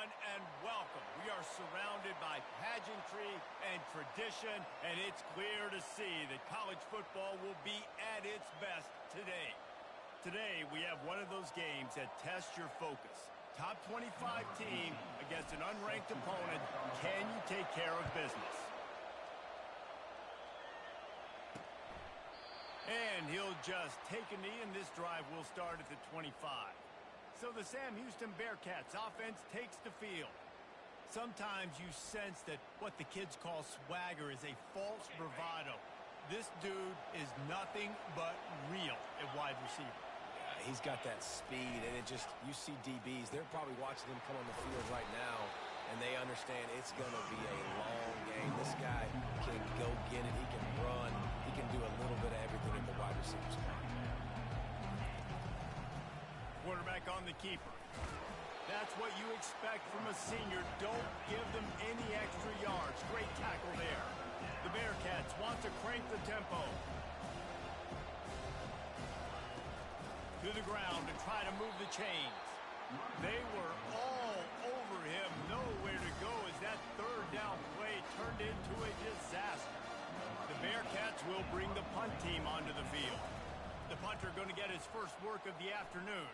everyone, and welcome. We are surrounded by pageantry and tradition, and it's clear to see that college football will be at its best today. Today, we have one of those games that tests your focus. Top 25 team against an unranked opponent. Can you take care of business? And he'll just take a knee, and this drive will start at the 25. So the Sam Houston Bearcats offense takes the field. Sometimes you sense that what the kids call swagger is a false bravado. This dude is nothing but real at wide receiver. Yeah, he's got that speed, and you see DBs, they're probably watching him come on the field right now, and they understand it's going to be a long game. This guy can go get it, he can run, he can do a little bit of everything at the wide receiver spot. Quarterback on the keeper. That's what you expect from a senior. Don't give them any extra yards. Great tackle there. The Bearcats want to crank the tempo. To the ground to try to move the chains. They were all over him. Nowhere to go as that third down play turned into a disaster. The Bearcats will bring the punt team onto the field. The punter going to get his first work of the afternoon.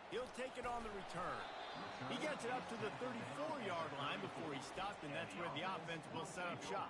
He'll take it on the return. He gets it up to the 34-yard line before he stopped, and that's where the offense will set up shop.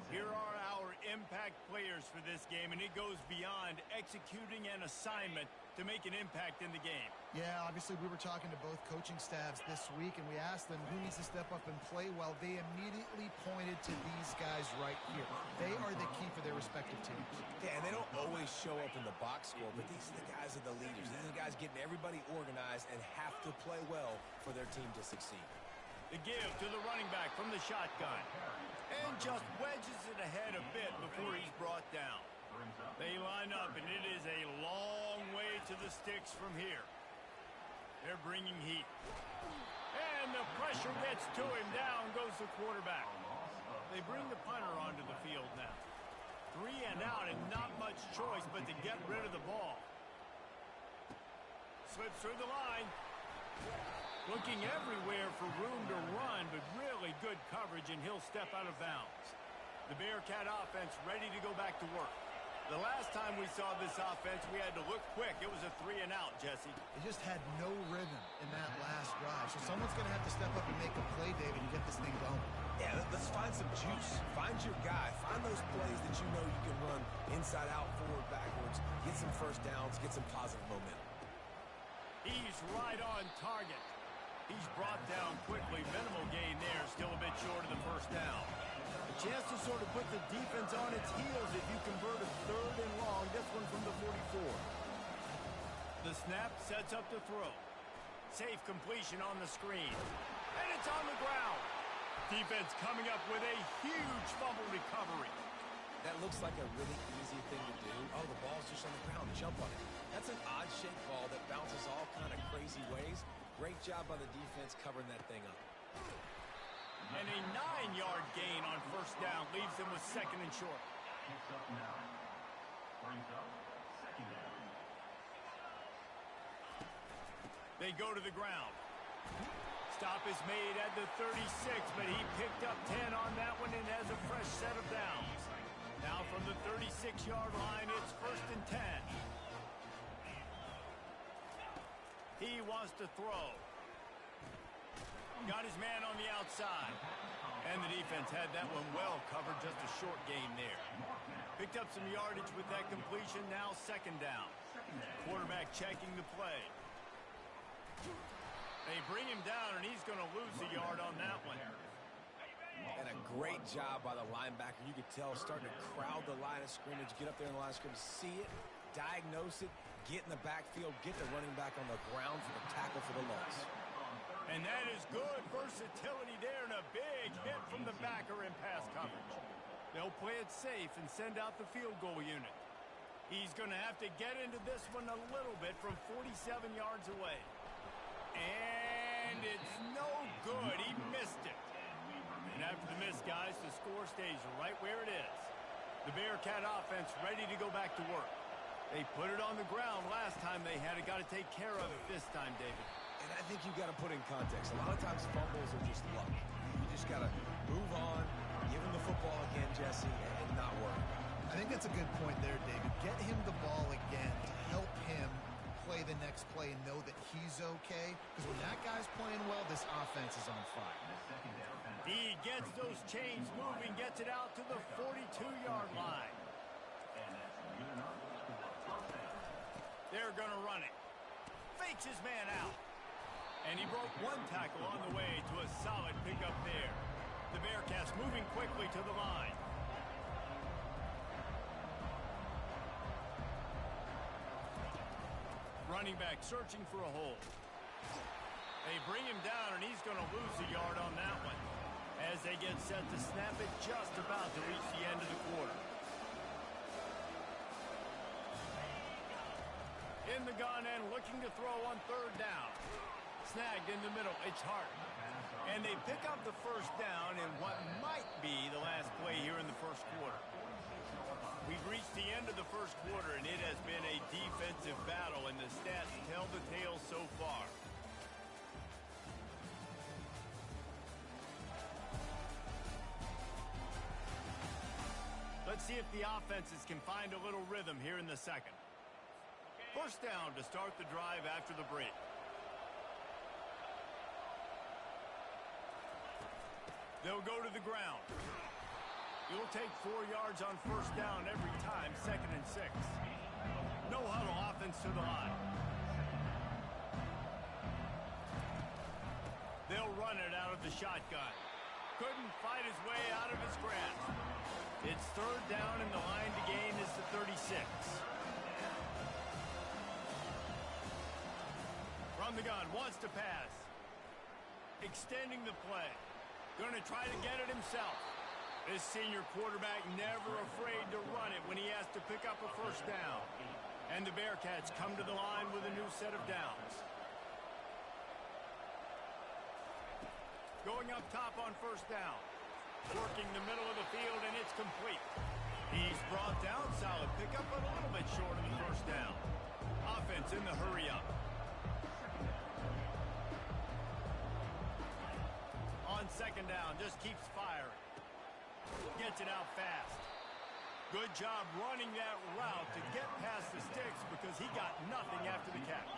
Here are our impact players for this game, and it goes beyond executing an assignment to make an impact in the game. Yeah, obviously we were talking to both coaching staffs this week, and we asked them who needs to step up and play well. They immediately pointed to these guys right here. They are the key for their respective teams. Yeah, and they don't always show up in the box score, but these are the guys that are the leaders. These are the guys getting everybody organized and have to play well for their team to succeed. The give to the running back from the shotgun. And just wedges it ahead a bit before he's brought down. They line up, and it is a long way to the sticks from here. They're bringing heat. And the pressure gets to him. Down goes the quarterback. They bring the punter onto the field now. 3 and out, and not much choice but to get rid of the ball. Slips through the line. Looking everywhere for room to run, but really good coverage, and he'll step out of bounds. The Bearcat offense ready to go back to work. The last time we saw this offense, we had to look quick. It was a 3 and out, Jesse. They just had no rhythm in that last drive. So someone's going to have to step up and make a play, David, and get this thing going. Yeah, let's find some juice. Find your guy. Find those plays that you know you can run inside out, forward, backwards. Get some first downs. Get some positive momentum. He's right on target. He's brought down quickly. Minimal gain there. Still a bit short of the first down. A chance to sort of put the defense on its heels if you convert a 3rd and long. This one from the 44. The snap sets up the throw. Safe completion on the screen. And it's on the ground. Defense coming up with a huge fumble recovery. That looks like a really easy thing to do. Oh, the ball's just on the ground. Jump on it. That's an odd shaped ball that bounces all kind of crazy ways. Great job by the defense covering that thing up. And a 9-yard gain on first down leaves them with 2nd and short. Picks up now. Brings up 2nd down. They go to the ground. Stop is made at the 36, but he picked up 10 on that one and has a fresh set of downs. Now from the 36-yard line, it's 1st and 10. He wants to throw. Got his man on the outside. And the defense had that one well covered, just a short gain there. Picked up some yardage with that completion, now 2nd down. Quarterback checking the play. They bring him down, and he's going to lose a yard on that one. And a great job by the linebacker. You could tell starting to crowd the line of scrimmage, get up there in the line of scrimmage, see it, diagnose it, get in the backfield, get the running back on the ground for the tackle for the loss. And that is good versatility there, and a big hit from the backer in pass coverage. They'll play it safe and send out the field goal unit. He's going to have to get into this one a little bit from 47 yards away. And it's no good. He missed it. And after the miss, guys, the score stays right where it is. The Bearcat offense ready to go back to work. They put it on the ground last time they had it. Got to take care of it this time, David. And I think you've got to put in context. A lot of times fumbles are just luck. You just got to move on, give him the football again, Jesse, and not worry. I think that's a good point there, David. Get him the ball again to help him play the next play and know that he's okay. Because when that guy's playing well, this offense is on fire. He gets those chains moving, gets it out to the 42-yard line. They're going to run it. Fakes his man out. And he broke one tackle on the way to a solid pickup there. The Bearcats moving quickly to the line. Running back searching for a hole. They bring him down, and he's going to lose a yard on that one as they get set to snap it just about to reach the end of the quarter. In the gun and looking to throw on third down. Snagged in the middle. It's Hart. And they pick up the first down in what might be the last play here in the first quarter. We've reached the end of the first quarter, and it has been a defensive battle, and the stats tell the tale so far. Let's see if the offenses can find a little rhythm here in the second. First down to start the drive after the break. They'll go to the ground. You'll take 4 yards on first down every time, 2nd and 6. No huddle offense to the line. They'll run it out of the shotgun. Couldn't fight his way out of his grasp. It's third down, and the line to gain is the 36. From the gun, wants to pass. Extending the play. Going to try to get it himself. This senior quarterback never afraid to run it when he has to pick up a first down. And the Bearcats come to the line with a new set of downs. Going up top on first down. Working the middle of the field, and it's complete. He's brought down, solid pickup, but a little bit short of the first down. Offense in the hurry up. On second down, just keeps firing. Gets it out fast. Good job running that route to get past the sticks because he got nothing after the catch.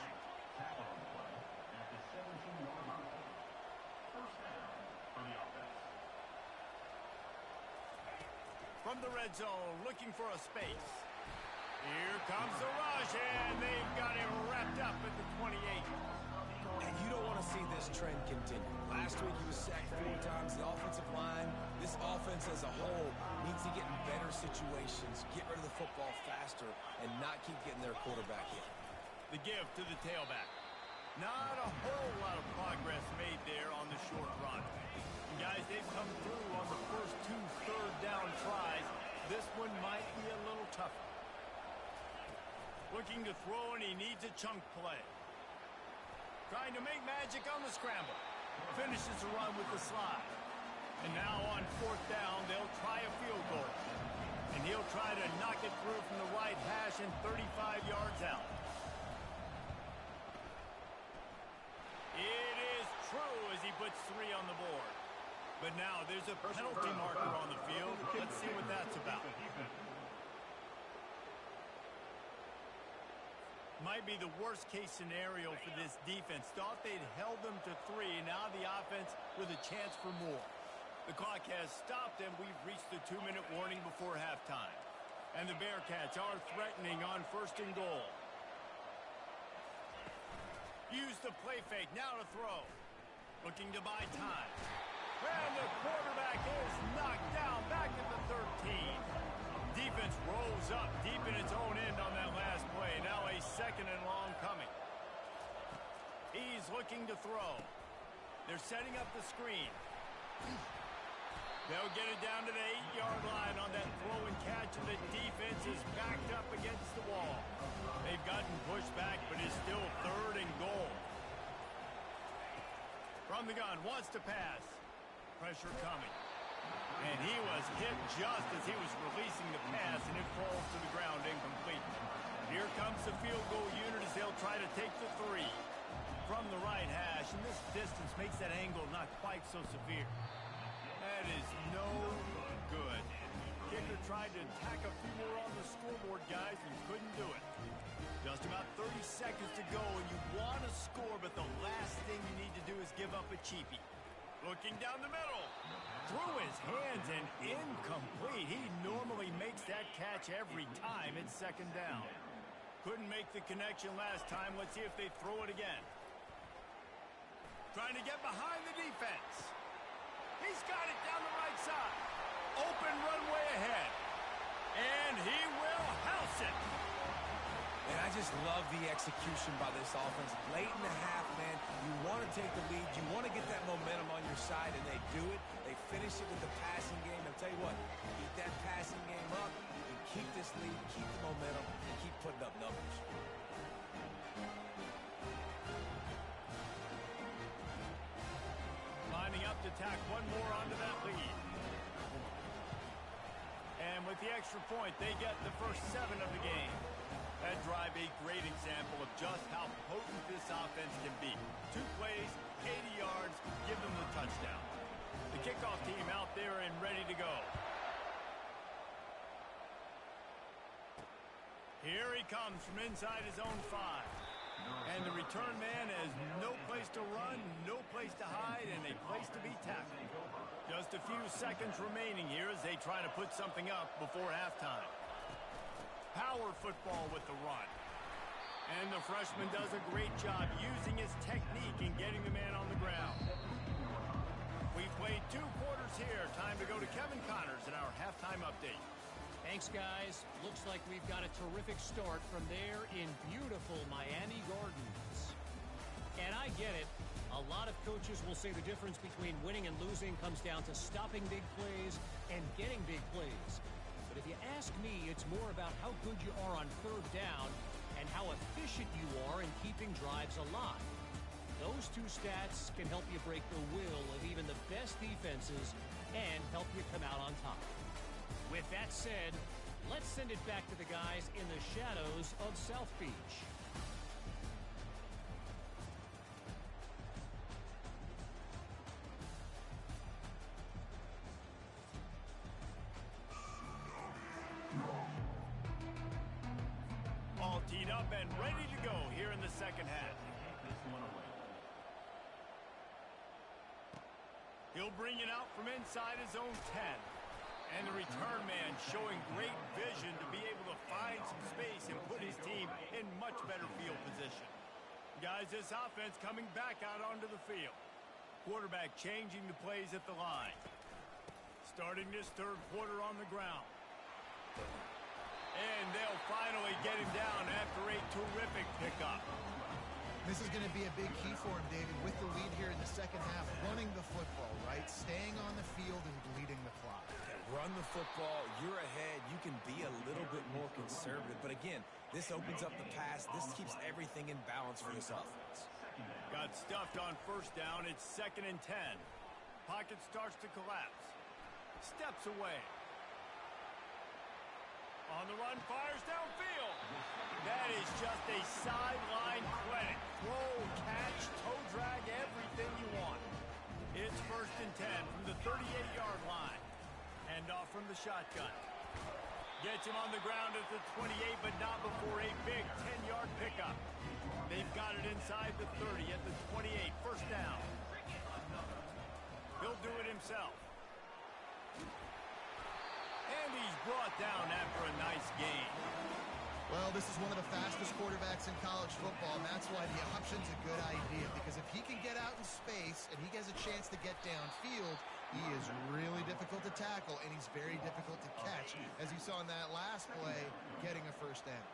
From the red zone, looking for a space. Here comes the rush, and they've got him wrapped up at the 28. And you don't want to see this trend continue. Last week he was sacked 4 times. The offensive line, this offense as a whole, needs to get in better situations, get rid of the football faster, and not keep getting their quarterback hit. The give to the tailback. Not a whole lot of progress made there on the short run. And guys, they've come through on the first 2 third down tries. This one might be a little tougher. Looking to throw, and he needs a chunk play. Trying to make magic on the scramble. Finishes the run with the slide. And now on fourth down, they'll try a field goal. And he'll try to knock it through from the right hash and 35 yards out. It is true as he puts 3 on the board. But now there's a penalty marker on the field. Let's see what that's about. Might be the worst case scenario for this defense. Thought they'd held them to 3. Now the offense with a chance for more. The clock has stopped, and we've reached the 2-minute warning before halftime. And the Bearcats are threatening on first and goal. Use the play fake. Now to throw. Looking to buy time. And the quarterback is knocked down back at the 13. Defense rolls up deep in its own end on that last play. Now a 2nd and long coming. He's looking to throw. They're setting up the screen. They'll get it down to the 8-yard line on that throw and catch, and the defense is backed up against the wall. They've gotten pushed back, but it's still 3rd and goal. From the gun, wants to pass. Pressure coming. And he was hit just as he was releasing the pass, and it falls to the ground incomplete. Here comes the field goal unit as they'll try to take the 3. from the right hash, and this distance makes that angle not quite so severe. That is no good. Kicker tried to tack a few more on the scoreboard, guys, and couldn't do it. Just about 30 seconds to go, and you want to score, but the last thing you need to do is give up a cheapie. Looking down the middle. Through his hands and incomplete. He normally makes that catch every time it's second down. Couldn't make the connection last time. Let's see if they throw it again. Trying to get behind the defense. He's got it down the right side. Open runway ahead. And he will house it. And I just love the execution by this offense. Late in the half, man, you want to take the lead. You want to get that momentum on your side, and they do it. They finish it with the passing game. I'll tell you what, keep that passing game up, and keep this lead, keep the momentum, and keep putting up numbers. Lining up to tack one more onto that lead. And with the extra point, they get the first 7 of the game. That drive a great example of just how potent this offense can be. 2 plays, 80 yards, give them the touchdown. The kickoff team out there and ready to go. Here he comes from inside his own 5. And the return man has no place to run, no place to hide, and a place to be tackled. Just a few seconds remaining here as they try to put something up before halftime. Power football with the run. And the freshman does a great job using his technique and getting the man on the ground. We've played 2 quarters here. Time to go to Kevin Connors in our halftime update. Thanks, guys. Looks like we've got a terrific start from there in beautiful Miami Gardens. And I get it. A lot of coaches will say the difference between winning and losing comes down to stopping big plays and getting big plays. But if you ask me, it's more about how good you are on 3rd down and how efficient you are in keeping drives alive. Those 2 stats can help you break the will of even the best defenses and help you come out on top. With that said, let's send it back to the guys in the shadows of South Beach. All teed up and ready to go here in the second half. He'll bring it out from inside his own 10. And the return man showing great vision to be able to find some space and put his team in much better field position. Guys, this offense coming back out onto the field. Quarterback changing the plays at the line. Starting this 3rd quarter on the ground. And they'll finally get him down after a terrific pickup. This is going to be a big key for him, David, with the lead here in the second half. Running the football, right? Staying on the field and bleeding the clock. Run the football, you're ahead, you can be a little bit more conservative. But again, this opens up the pass. This keeps everything in balance for this offense. Got stuffed on 1st down. It's 2nd and 10. Pocket starts to collapse. Steps away. On the run, fires downfield. That is just a sideline clinic. Throw, catch, toe drag, everything you want. It's 1st and 10 from the 38-yard line. Hand off from the shotgun. Gets him on the ground at the 28, but not before a big 10-yard pickup. They've got it inside the 30 at the 28, 1st down. He'll do it himself. And he's brought down after a nice gain. Well, this is one of the fastest quarterbacks in college football, and that's why the option's a good idea. Because if he can get out in space and he gets a chance to get downfield, he is really difficult to tackle, and he's very difficult to catch. As you saw in that last play, getting a 1st down.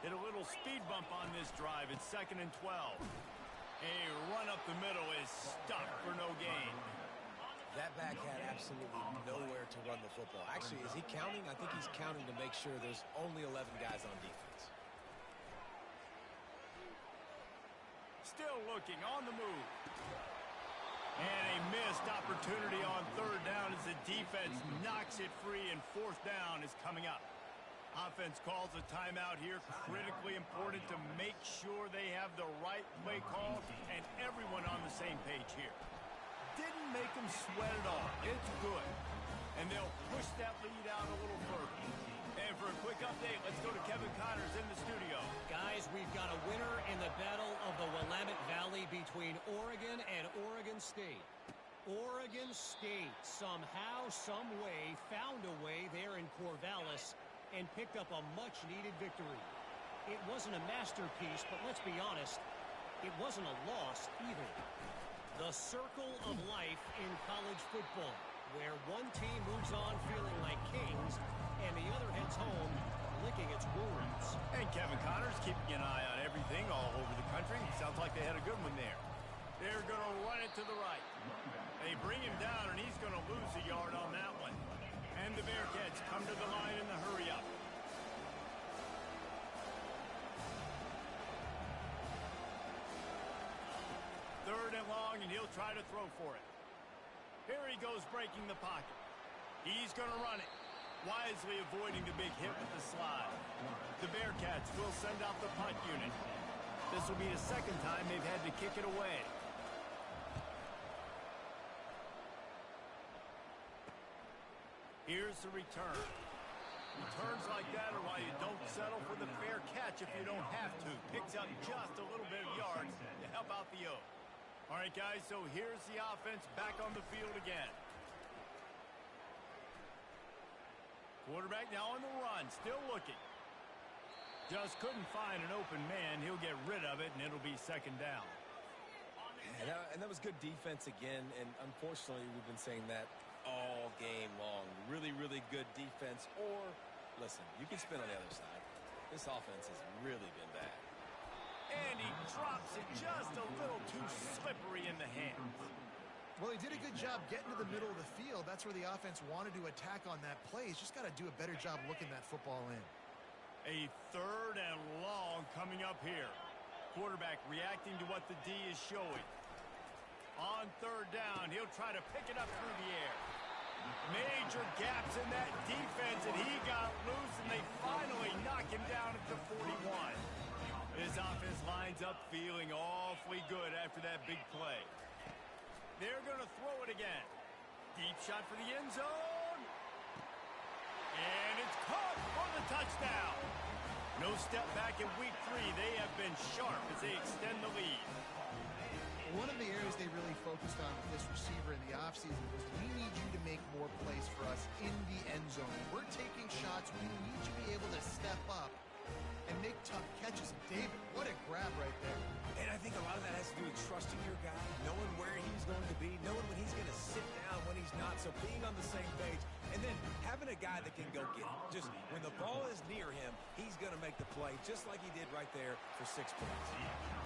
Hit a little speed bump on this drive. It's 2nd and 12. A run up the middle is stuck for no gain. That back had absolutely nowhere to run the football. Actually, is he counting? I think he's counting to make sure there's only 11 guys on defense. Still looking on the move. And a missed opportunity on 3rd down as the defense knocks it free, and 4th down is coming up. Offense calls a timeout here. Critically important to make sure they have the right play call and everyone on the same page here. Didn't make them sweat it all. It's good. And they'll push that lead out a little further. And for a quick update, let's go to Kevin Connors in the studio. Guys, we've got a winner in the battle of the Willamette Valley between Oregon and Oregon State. Oregon State somehow, some way, found a way there in Corvallis and picked up a much-needed victory. It wasn't a masterpiece, but let's be honest, it wasn't a loss either. The circle of life in college football, where one team moves on feeling like kings and the other heads home licking its wounds. And Kevin Connors keeping an eye on everything all over the country. Sounds like they had a good one there. They're going to run it to the right. They bring him down, and he's going to lose a yard on that one. And the Bearcats come to the line in the hurry-up. Third and long, and he'll try to throw for it. Here he goes breaking the pocket. He's going to run it, wisely avoiding the big hit with the slide. The Bearcats will send out the punt unit. This will be the second time they've had to kick it away. Here's the return. Returns like that are why you don't settle for the fair catch if you don't have to. Picks up just a little bit of yards to help out the O. All right, guys, so here's the offense back on the field again. Quarterback now on the run, still looking. Just couldn't find an open man. He'll get rid of it, and it'll be second down. And that was good defense again, and unfortunately we've been saying that all game long. Really, really good defense. Or, listen, you can spin on the other side. This offense has really been bad. And he drops it just a little too slippery in the hands. Well, he did a good job getting to the middle of the field. That's where the offense wanted to attack on that play. He's just got to do a better job looking that football in. A third and long coming up here. Quarterback reacting to what the D is showing. On third down, he'll try to pick it up through the air. Major gaps in that defense, and he got loose, and they finally knock him down at the 41. His offense lines up feeling awfully good after that big play. They're going to throw it again. Deep shot for the end zone. And it's caught for the touchdown. No step back in week 3. They have been sharp as they extend the lead. One of the areas they really focused on with this receiver in the offseason was we need you to make more plays for us in the end zone. We're taking shots. We need you to be able to step up and make tough catches. David, what a grab right there. And I think a lot of that has to do with trusting your guy, knowing where he's going to be, knowing when he's going to sit down, when he's not. So being on the same page, and then having a guy that can go get it. Just when the ball is near him, he's going to make the play, just like he did right there for 6 points.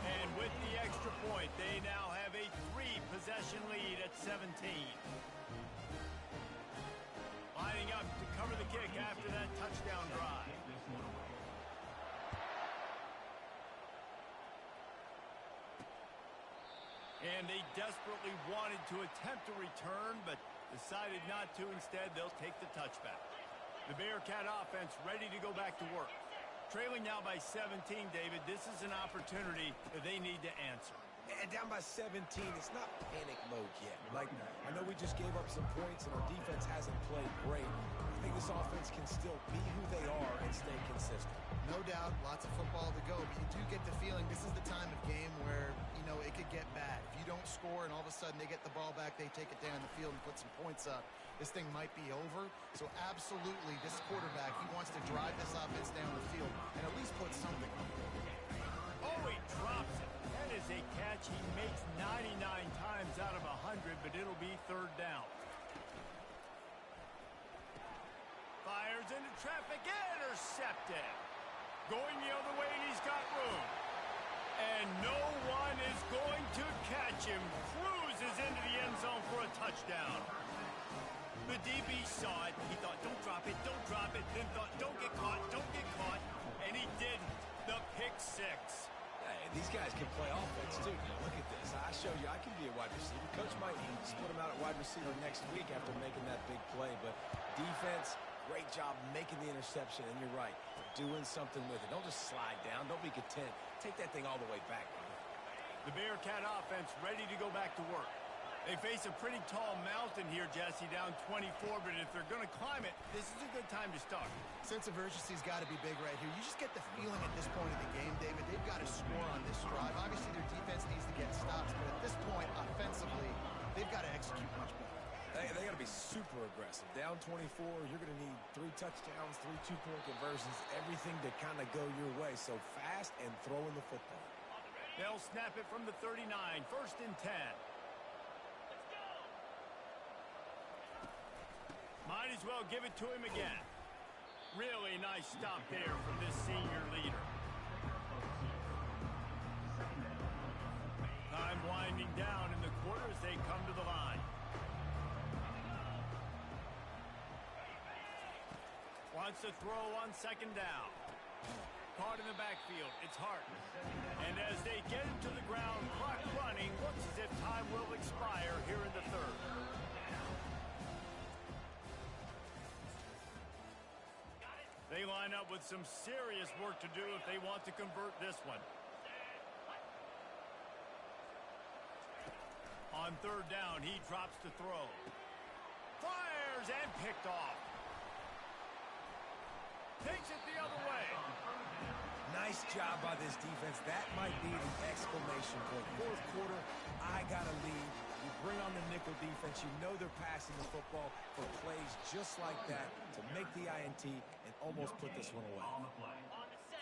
And with the extra point, they now have a 3-possession lead at 17. Lining up to cover the kick after that touchdown drive. And they desperately wanted to attempt a return, but decided not to. Instead, they'll take the touchback. The Bearcat offense ready to go back to work. Trailing now by 17, David. This is an opportunity that they need to answer. And down by 17, it's not panic mode yet. Like, I know we just gave up some points and our defense hasn't played great. I think this offense can still be who they are and stay consistent. No doubt, lots of football to go, but you do get the feeling this is the time of game where, you know, it could get bad. If you don't score and all of a sudden they get the ball back, they take it down the field and put some points up, this thing might be over. So absolutely, this quarterback, he wants to drive this offense down the field and at least put something on the field. Oh, he drops it. That is a catch he makes 99 times out of 100, but it'll be third down. Fires into traffic, intercepted. Going the other way, and he's got room. And no one is going to catch him. Cruises into the end zone for a touchdown. The DB saw it. He thought, don't drop it, don't drop it. Then thought, don't get caught, don't get caught. And he didn't. The pick six. Hey, these guys can play offense, too. Now, look at this. I showed you I can be a wide receiver. Coach might split him out at wide receiver next week after making that big play. But defense, great job making the interception, and you're right, doing something with it. Don't just slide down. Don't be content. Take that thing all the way back. The Bearcat offense ready to go back to work. They face a pretty tall mountain here, Jesse, down 24, but if they're going to climb it, this is a good time to start. Sense of urgency's got to be big right here. You just get the feeling at this point of the game, David, they've got to score on this drive. Obviously, their defense needs to get stops, but at this point, offensively, they've got to execute much better. They got to be super aggressive. Down 24, you're going to need 3 touchdowns, 3 two-point conversions, everything to kind of go your way. So fast and throwing the football. They'll snap it from the 39, 1st and 10. Might as well give it to him again. Really nice stop there from this senior leader. Time winding down in the quarter as they come to the line. Wants to throw on 2nd down. Caught in the backfield. It's Hart. And as they get him to the ground, clock running, looks as if time will expire here in the 3rd. They line up with some serious work to do if they want to convert this one. On 3rd down, he drops to throw. Fires and picked off. Takes it the other way. Nice job by this defense. That might be the exclamation point. 4th quarter, I got a lead. You bring on the nickel defense. You know they're passing the football for plays just like that to make the INT and almost put this one away.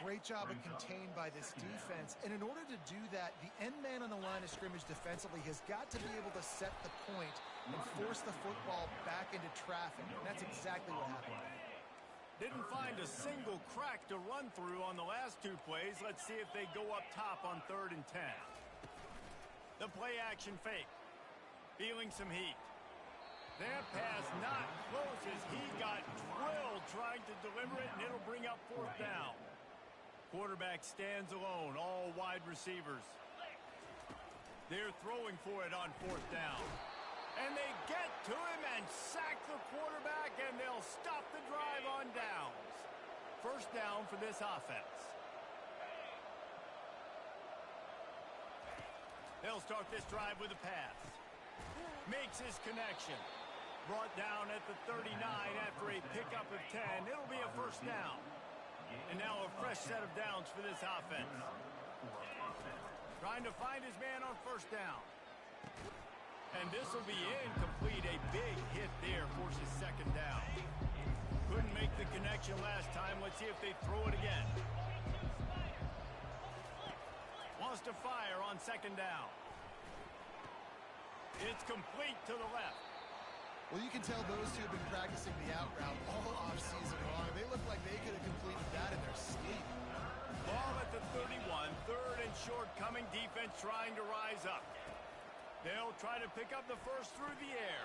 Great job of contained by this defense. And in order to do that, the end man on the line of scrimmage defensively has got to be able to set the point and force the football back into traffic. And that's exactly what happened. Didn't find a single crack to run through on the last 2 plays. Let's see if they go up top on 3rd and 10. The play action fake. Feeling some heat. That pass not close as he got drilled trying to deliver it, and it'll bring up 4th down. Quarterback stands alone, all wide receivers. They're throwing for it on 4th down. And they get to him and sack the quarterback, and they'll stop the drive on downs. 1st down for this offense. They'll start this drive with a pass. Makes his connection. Brought down at the 39 after a pickup of 10. It'll be a 1st down. And now a fresh set of downs for this offense. Trying to find his man on 1st down. And this will be incomplete. A big hit there forces 2nd down. Couldn't make the connection last time. Let's see if they throw it again. Wants to fire on 2nd down. It's complete to the left. Well, you can tell those two have been practicing the out route all offseason long. They look like they could have completed that in their sleep. Ball at the 31, 3rd and short coming. Defense trying to rise up. They'll try to pick up the 1st through the air.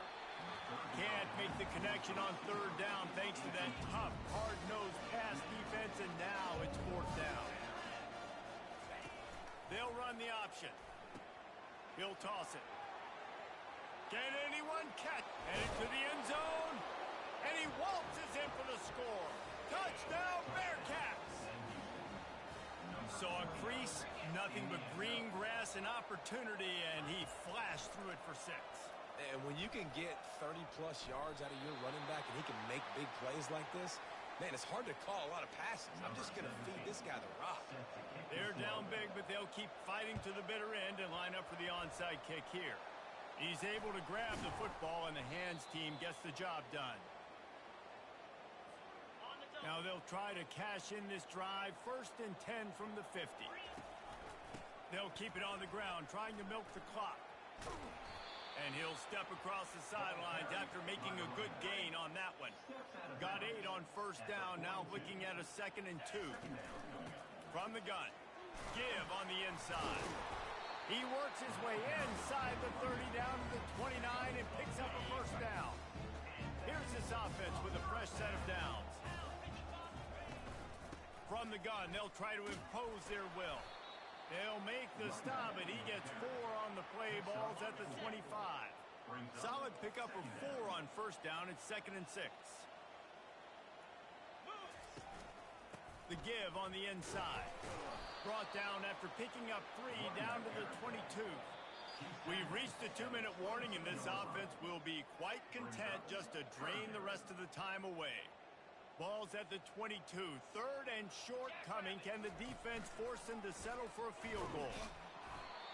Can't make the connection on 3rd down thanks to that tough, hard-nosed pass defense, and now it's 4th down. They'll run the option. He'll toss it. Can anyone catch? Headed to the end zone. And he waltzes in for the score. Touchdown, Bearcats! Saw a crease, nothing but green grass and opportunity, and he flashed through it for 6. And when you can get 30-plus yards out of your running back and he can make big plays like this, man, it's hard to call a lot of passes. I'm just going to feed this guy the rock. They're down big, but they'll keep fighting to the bitter end and line up for the onside kick here. He's able to grab the football, and the hands team gets the job done. Now they'll try to cash in this drive. 1st and 10 from the 50. They'll keep it on the ground, trying to milk the clock. And he'll step across the sidelines after making a good gain on that one. Got 8 on 1st down, now looking at a 2nd and 2. From the gun. Give on the inside. He works his way inside the 30 down to the 29 and picks up a 1st down. Here's this offense with a fresh set of downs. From the gun, they'll try to impose their will. They'll make the stop, and he gets 4 on the play. Balls at the 25. Solid pickup of 4 on 1st down. It's 2nd and 6. The give on the inside. Brought down after picking up 3 down to the 22. We've reached the 2-minute warning, and this offense will be quite content just to drain the rest of the time away. Ball's at the 22. 3rd and short coming. Can the defense force him to settle for a field goal?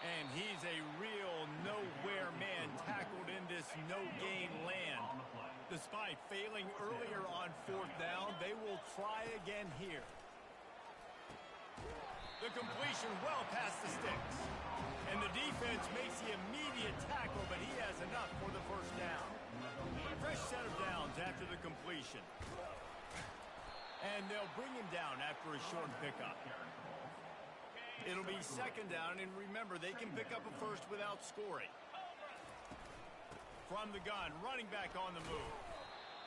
And he's a real nowhere man tackled in this no-gain land. Despite failing earlier on 4th down, they will try again here. The completion well past the sticks. And the defense makes the immediate tackle, but he has enough for the 1st down. Fresh set of downs after the completion. And they'll bring him down after a short pickup. It'll be 2nd down, and remember, they can pick up a 1st without scoring. From the gun, running back on the move.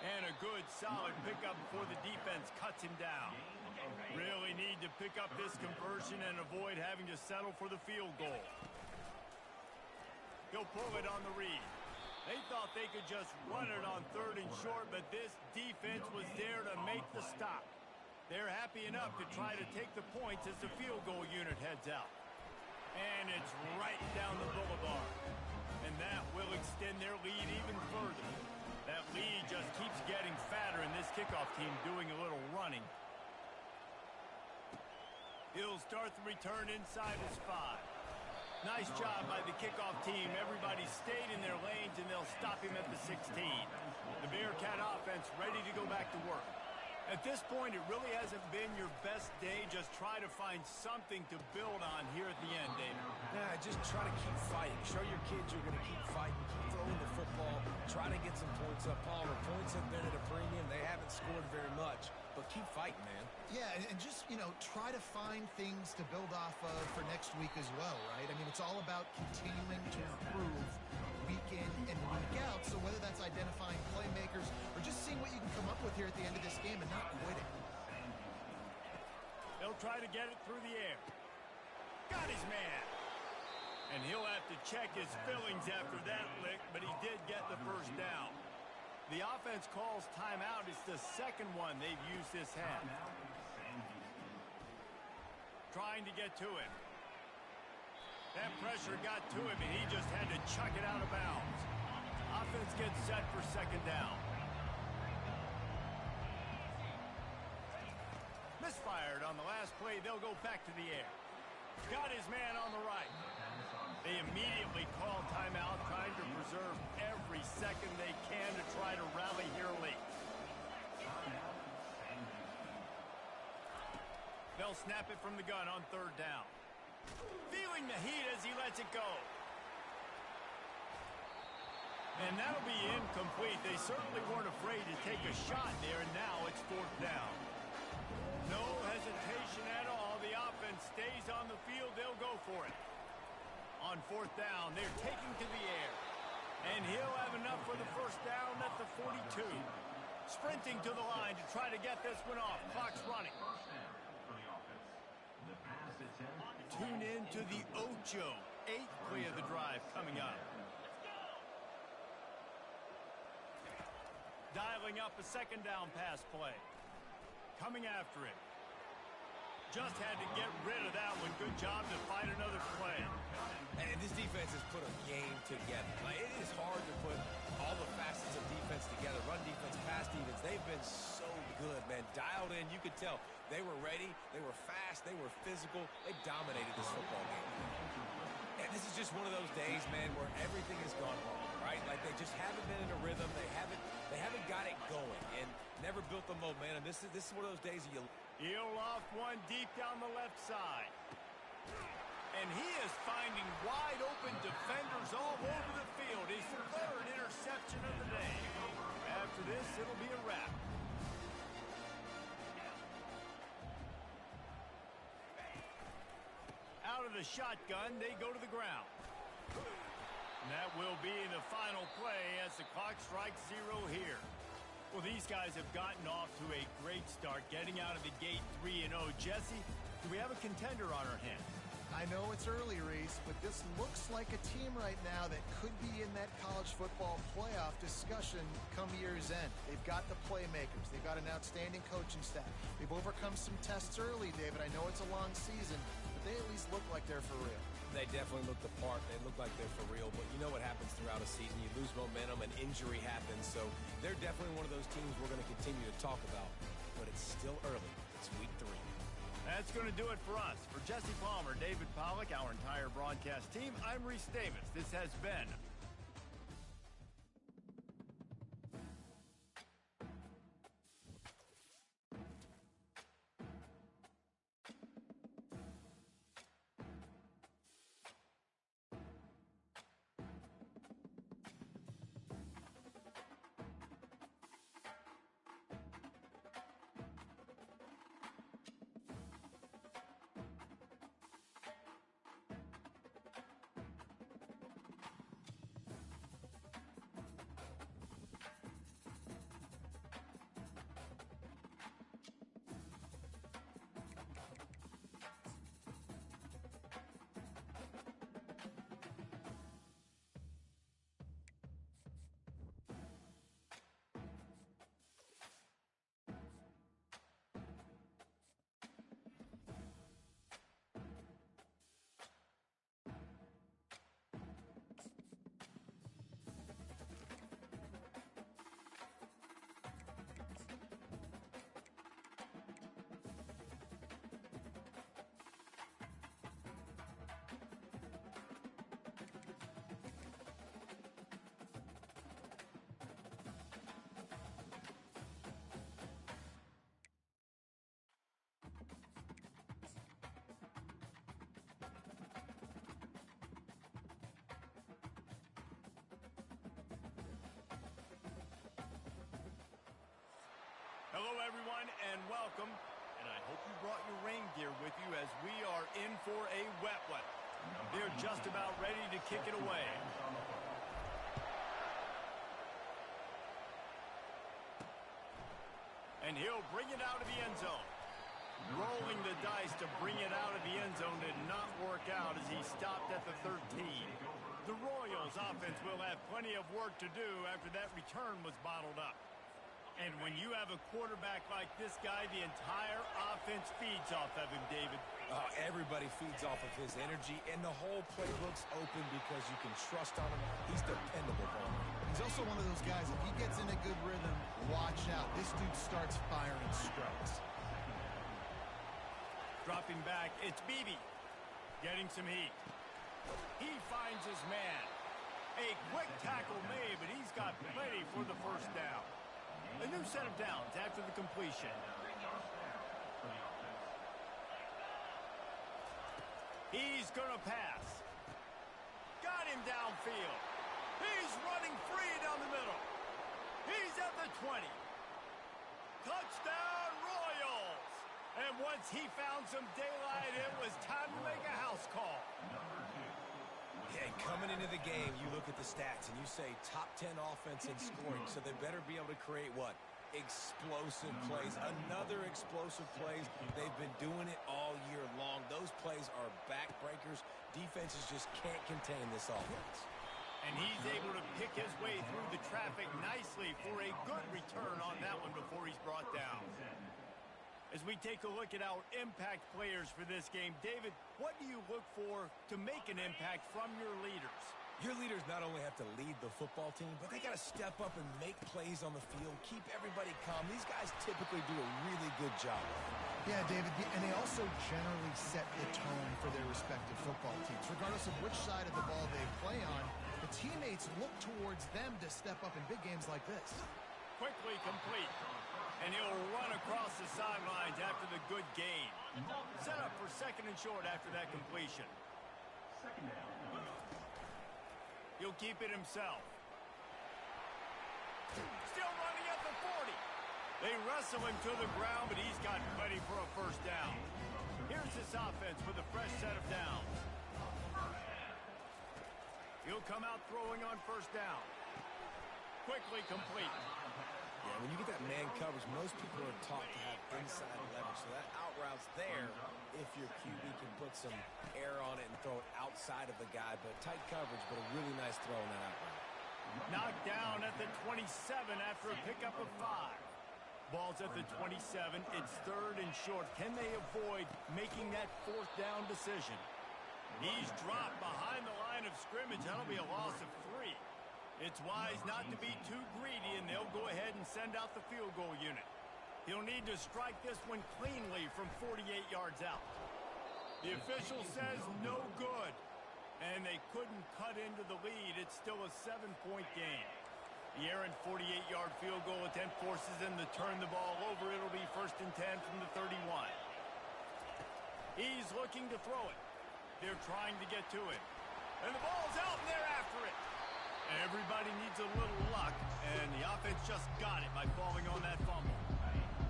And a good, solid pickup before the defense cuts him down. Really need to pick up this conversion and avoid having to settle for the field goal. He'll pull it on the read. They thought they could just run it on 3rd and short, but this defense was there to make the stop. They're happy enough to try to take the points as the field goal unit heads out. And it's right down the boulevard. And that will extend their lead even further. That lead just keeps getting fatter, and this kickoff team doing a little running. He'll start the return inside his 5. Nice job by the kickoff team. Everybody stayed in their lanes, and they'll stop him at the 16. The Bearcat offense ready to go back to work. At this point, it really hasn't been your best day. Just try to find something to build on here at the end, David. Yeah, just try to keep fighting. Show your kids you're going to keep fighting, keep throwing the football, try to get some points up. Palmer, points have been at a premium. They haven't scored very much, but keep fighting, man. Yeah, and just, try to find things to build off of for next week as well, right? I mean, it's all about continuing to improve week in and week out. So whether that's identifying playmakers or just seeing what you can come up with here at the end of this game and not quitting. They'll try to get it through the air. Got his man. And he'll have to check his fillings after that lick, but he did get the 1st down. The offense calls timeout. It's the 2nd one they've used this half. Trying to get to him. That pressure got to him, and he just had to chuck it out of bounds. Offense gets set for 2nd down. Misfired on the last play. They'll go back to the air. Got his man on the right. They immediately call timeout, trying to preserve every second they can to try to rally here late. They'll snap it from the gun on 3rd down. Feeling the heat as he lets it go. And that'll be incomplete. They certainly weren't afraid to take a shot there, and now it's 4th down. No hesitation at all. The offense stays on the field. They'll go for it. On 4th down, they're taking to the air. And he'll have enough for the 1st down at the 42. Sprinting to the line to try to get this one off. Clock's running. Tune in to the Ocho. 8th play of the drive coming up. Dialing up a 2nd down pass play. Coming after it. Just had to get rid of that one. Good job to find another play. And this defense has put a game together. Like, it is hard to put all the facets of defense together. Run defense, pass defense. They've been so good, man. Dialed in. You could tell they were ready. They were fast. They were physical. They dominated this football game. And this is just one of those days, man, where everything has gone wrong, right? Like, they just haven't been in a rhythm. They haven't got it going and never built the momentum. This is one of those days that you... He'll loft one deep down the left side. And he is finding wide open defenders all over the field. His 3rd interception of the day. After this, it'll be a wrap. Out of the shotgun, they go to the ground. And that will be the final play as the clock strikes 0 here. Well, these guys have gotten off to a great start, getting out of the gate 3-0. Jesse, do we have a contender on our hands? I know it's early, Reese, but this looks like a team right now that could be in that college football playoff discussion come year's end. They've got the playmakers. They've got an outstanding coaching staff. They've overcome some tests early, David. I know it's a long season, but they at least look like they're for real. They definitely look the part. They look like they're for real. But you know what happens throughout a season. You lose momentum, and injury happens. So they're definitely one of those teams we're going to continue to talk about. But it's still early. It's week 3. That's going to do it for us. For Jesse Palmer, David Pollack, our entire broadcast team, I'm Reese Davis. This has been Hello, everyone, and welcome. And I hope you brought your rain gear with you as we are in for a wet one. They're just about ready to kick it away. And he'll bring it out of the end zone. Rolling the dice to bring it out of the end zone did not work out as he stopped at the 13. The Royals offense will have plenty of work to do after that return was bottled up. And when you have a quarterback like this guy, the entire offense feeds off of him, David. Everybody feeds off of his energy, and the whole playbook's open because you can trust on him. He's dependable, Palmer. He's also one of those guys, if he gets in a good rhythm, watch out. This dude starts firing strikes. Dropping back, it's Beebe. Getting some heat. He finds his man. A quick tackle made, but he's got plenty for the first down. A new set of downs after the completion. He's going to pass. Got him downfield. He's running free down the middle. He's at the 20. Touchdown, Royals! And once he found some daylight, it was time to make a house call. Yeah, coming into the game, you look at the stats and you say top 10 offense in scoring, so they better be able to create what? Explosive plays. Another explosive plays. They've been doing it all year long. Those plays are backbreakers. Defenses just can't contain this offense. And he's able to pick his way through the traffic nicely for a good return on that one before he's brought down. As we take a look at our impact players for this game, David, what do you look for to make an impact from your leaders? Your leaders not only have to lead the football team, but they got to step up and make plays on the field, keep everybody calm. These guys typically do a really good job. Yeah, David, and they also generally set the tone for their respective football teams. Regardless of which side of the ball they play on, the teammates look towards them to step up in big games like this. Quickly complete. And he'll run across the sidelines after the good gain. Set up for second and short after that completion. He'll keep it himself. Still running at the 40. They wrestle him to the ground, but he's got plenty for a first down. Here's this offense with a fresh set of downs. He'll come out throwing on first down. quickly complete. Yeah, when you get that man coverage, most people are taught to have inside leverage. So that out route's there if your QB can put some air on it and throw it outside of the guy. But tight coverage, but a really nice throw in that out route. Knocked down at the 27 after a pickup of 5. Ball's at the 27. It's 3rd and short. Can they avoid making that 4th down decision? He's dropped behind the line of scrimmage. That'll be a loss of 3. It's wise not to be too greedy, and they'll go ahead and send out the field goal unit. He'll need to strike this one cleanly from 48 yards out. The official says no good, and they couldn't cut into the lead. It's still a 7-point game. The errant 48-yard field goal attempt forces them to turn the ball over. It'll be 1st and 10 from the 31. He's looking to throw it. They're trying to get to it. And the ball's out, and they're after it. Everybody needs a little luck, and the offense just got it by falling on that fumble.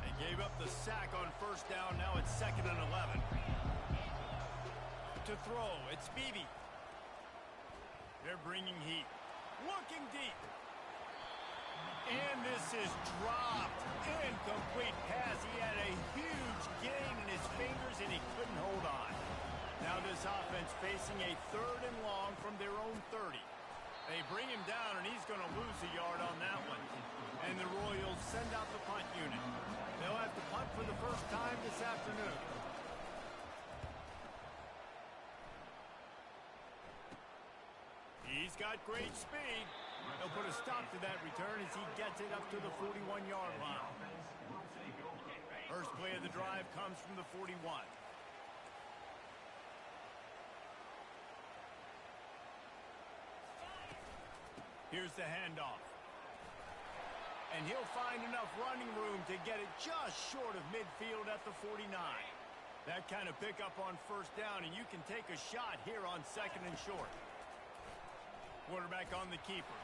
They gave up the sack on 1st down. Now it's 2nd and 11. To throw, it's Beebe. They're bringing heat. Looking deep. And this is dropped. Incomplete pass. He had a huge gain in his fingers, and he couldn't hold on. Now this offense facing a 3rd and long from their own 30. They bring him down, and he's going to lose a yard on that one. And the Royals send out the punt unit. They'll have to punt for the first time this afternoon. He's got great speed. They'll put a stop to that return as he gets it up to the 41-yard line. First play of the drive comes from the 41. Here's the handoff. And he'll find enough running room to get it just short of midfield at the 49. That kind of pickup on 1st down, and you can take a shot here on 2nd and short. Quarterback on the keeper.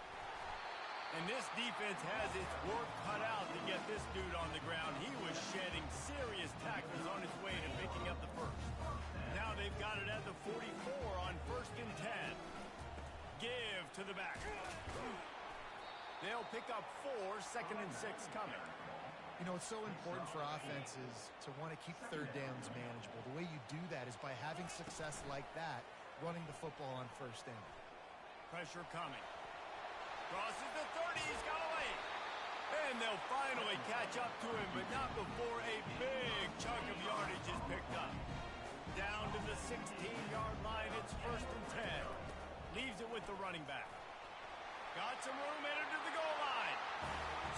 And this defense has its work cut out to get this dude on the ground. He was shedding serious tackles on his way to picking up the first. Now they've got it at the 44 on 1st and 10. Give to the back. They'll pick up 4, 2nd and 6 coming. You know, it's so important for offenses to want to keep 3rd downs manageable. The way you do that is by having success like that, running the football on 1st down. Pressure coming. Crosses the 30. He's got away. And they'll finally catch up to him, but not before a big chunk of yardage is picked up. Down to the 16-yard line. It's 1st and 10. Leaves it with the running back. Got some room, entered to the goal line.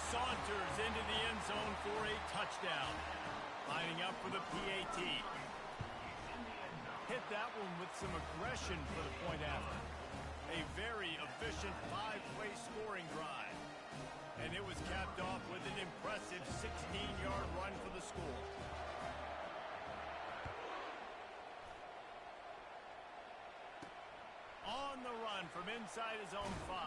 Saunters into the end zone for a touchdown. Lining up for the PAT. Hit that one with some aggression for the point after. A very efficient 5-play scoring drive. And it was capped off with an impressive 16-yard run for the score. On the run from inside his own 5.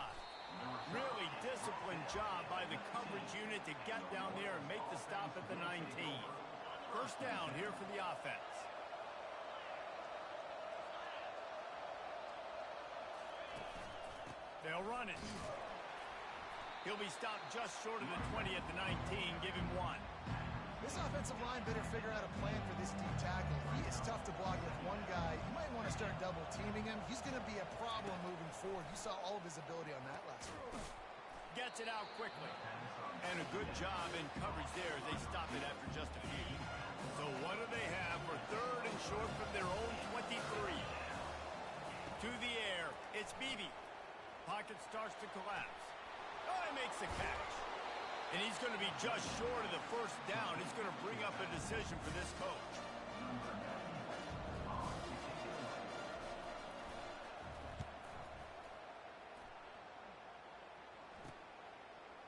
Really disciplined job by the coverage unit to get down there and make the stop at the 19. 1st down here for the offense. They'll run it. He'll be stopped just short of the 20 at the 19. Give him 1. This offensive line better figure out a plan for this D tackle. He is tough to block with one guy. You might want to start double teaming him. He's going to be a problem moving forward. You saw all of his ability on that last one. Gets it out quickly. And a good job in coverage there as they stop it after just a few. So what do they have for 3rd and short from their own 23? To the air. It's Beebe. Pocket starts to collapse. Oh, he makes the catch. And he's going to be just short of the 1st down. He's going to bring up a decision for this coach.